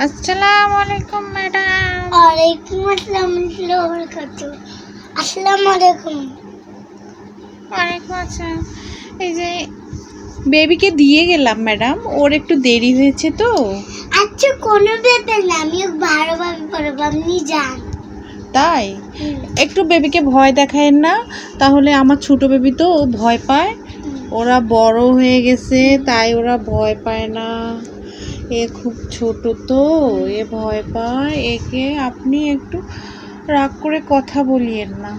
আসসালামু আলাইকুম ম্যাডাম। ওয়ালাইকুম আসসালাম বারাকাতুহু। আসসালামু আলাইকুম। ওয়ালাইকুম আসসালাম। এই যে বেবিকে দিয়ে গেলাম ম্যাডাম, ওর একটু দেরি হয়েছে তো। আচ্ছা, কোনো ব্যাপার না, আমি ভালোভাবে পড়াবো, আপনি যান। তাই একটু বেবিকে ভয় দেখায়েন না, তাহলে আমার ছোট বেবি তো ও ভয় পায়। ওরা বড় হয়ে গেছে তাই ওরা ভয় পায় না। এ খুব ছোট তো, এ ভয় পায়। একে আপনি একটু রাগ করে কথা বলিয়েন না।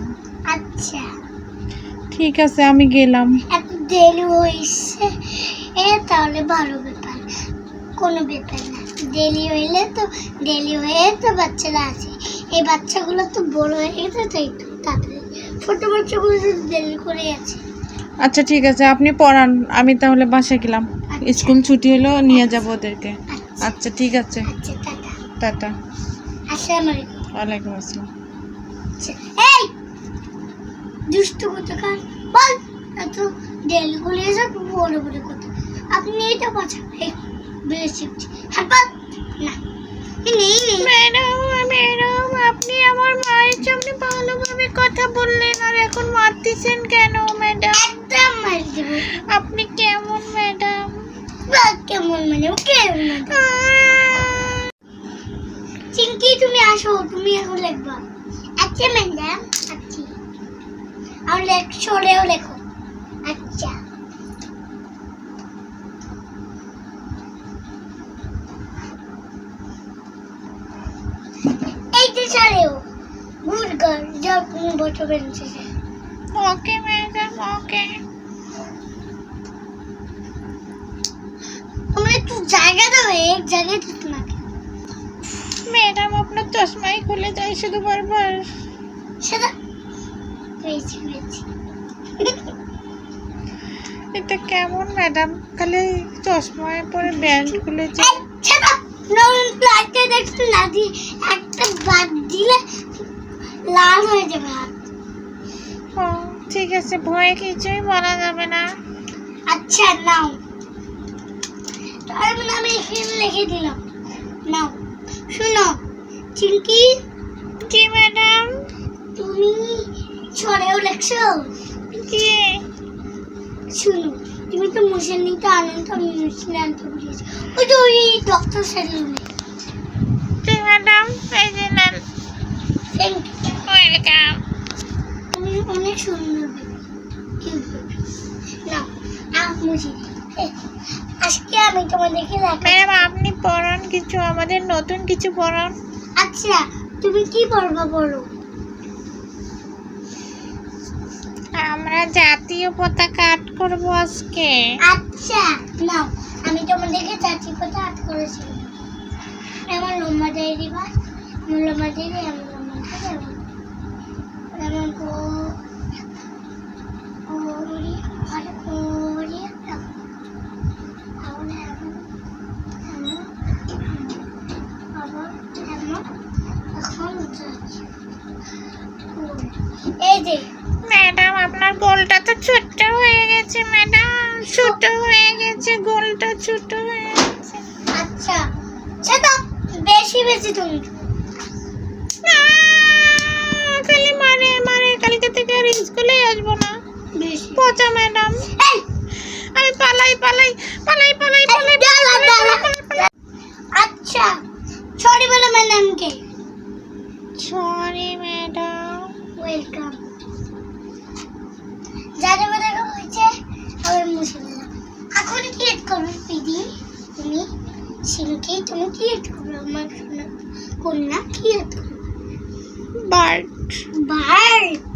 আচ্ছা, ঠিক আছে, আমি গেলাম। এত দেরি হয়েছে তাহলে ভালো ব্যাপার, কোনো ব্যাপার না। দেরি হয়ে তো বাচ্চারা আছে, এই বাচ্চাগুলো তো বড় হয়ে গেছে, তো একটু তাড়াতাড়ি। ছোট বাচ্চাগুলো তো দেরি করে আছে। আচ্ছা ঠিক আছে, আপনি পড়ান, আমি তাহলে বাসায় গেলাম। আচ্ছা। স্কুল ছুটি হলো নিয়ে যাব ওদেরকে। আচ্ছা ঠিক আছে, আচ্ছা, টাটা। টাটা। আসসালামু আলাইকুম। ওয়ালাইকুম আসসালাম। আচ্ছা, এই দুষ্টু কোথাকার, বল। এত দেরি করে এসে বড় বড় কথা, আপনি এটা পছন্দ বেশি হাত না নেই নেই। ম্যাডাম, আপনি আমার মায়ের সামনে ভালোভাবে কথা বললেন আর এখন মারতেছেন কেন ম্যাডাম? একদম মার দেবো। আপনি কেমন ম্যাডাম? কেমন মানে ওকে চিঙ্কি, তুমি আসো, তুমি এখন লিখবা। আচ্ছা ম্যাডাম, আচ্ছা আর লেখো লেখো। আচ্ছা, এই যে চলেও গুড গার্ল, যাও তুমি বসো বেঞ্চে। ওকে ম্যাডাম, ওকে। তোমরা একটু জায়গা দাও, এক জায়গায় তো তোমাকে। ম্যাডাম, আপনার চশমাই খুলে যায় শুধু বারবার। সেটা পেয়েছি। এটা কেমন ম্যাডাম? খালি চশমায় পরে ব্যান্ড খুলে যায়। সেটা নতুন প্লাস্টার দেখতে না দিয়ে একটা বাদ দিলে লাল হয়ে যাবে হাত। ও ঠিক আছে, ভয়ে কিছুই বলা যাবে না। আচ্ছা নাও, তার মানে আমি এখানে লিখে দিলাম। নাও শুনো চিঙ্কি। কি ম্যাডাম? তুমি ছড়েও লেখছো কি? শুনো, তুমি তো মুসলিমটা আনন্দ, আমি মুসলিম আনতে বলেছি। ওই তো ওই ডক্টর সেলুনে। কি ম্যাডাম? এই যে নেন। Thank you. ওয়েলকাম। তুমি অনেক সুন্দর কিউট। নাও মুছি। আজকে আমি তোমাদেরকে ম্যাডাম, আপনি পড়ান কিছু, আমাদের নতুন কিছু পড়ান। আচ্ছা, তুমি কি পড়বা বলো? আমরা জাতীয় পতাকা আর্ট করব আজকে। আচ্ছা নাও, আমি তোমাদেরকে জাতীয় পতাকা আর্ট করেছি। আমার লম্বা দিয়ে দিবা, আমার লম্বা দিয়ে দিই, আমার লম্বা দিয়ে দিই, এমন ওরি আর ওরি এই যে ম্যাডাম, আপনার গোলটা তো ছোট হয়ে গেছে ম্যাডাম, ছোট হয়ে গেছে, গোলটা ছোট হয়ে গেছে। আচ্ছা সেটা বেশি তুমি খালি মারে মারে, কালকে থেকে আর স্কুলে আসবো না। বেশি পচা ম্যাডাম। এই আমি পালাই পালাই পালাই পালাই পালাই পালাই। আচ্ছা, সরি বলো ম্যাডামকে। Sorry madam. ওয়েলকাম। যাদের মধ্যে হয়েছে আবার মুছে দিলাম। এখন ক্রিয়েট করবে পিডি, তুমি সিনকে তুমি ক্রিয়েট করবে, আমার কন্যা ক্রিয়েট করবে। বার্ড। বার্ড,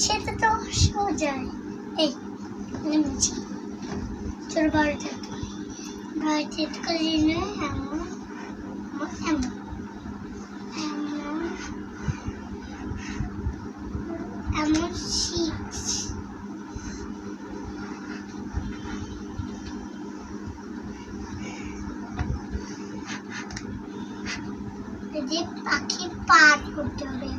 সেটা তো সোজা। এই আমি মুছি তোর বার্ড ক্রিয়েট করে নিয়ে এমন এমন এমন সিক্স যে পাখি পার করতে হবে।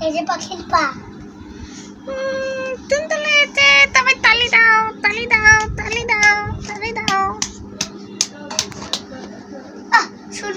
এই যে পাখির পা। তুলতুলে, তবে তালি দাও। ছোট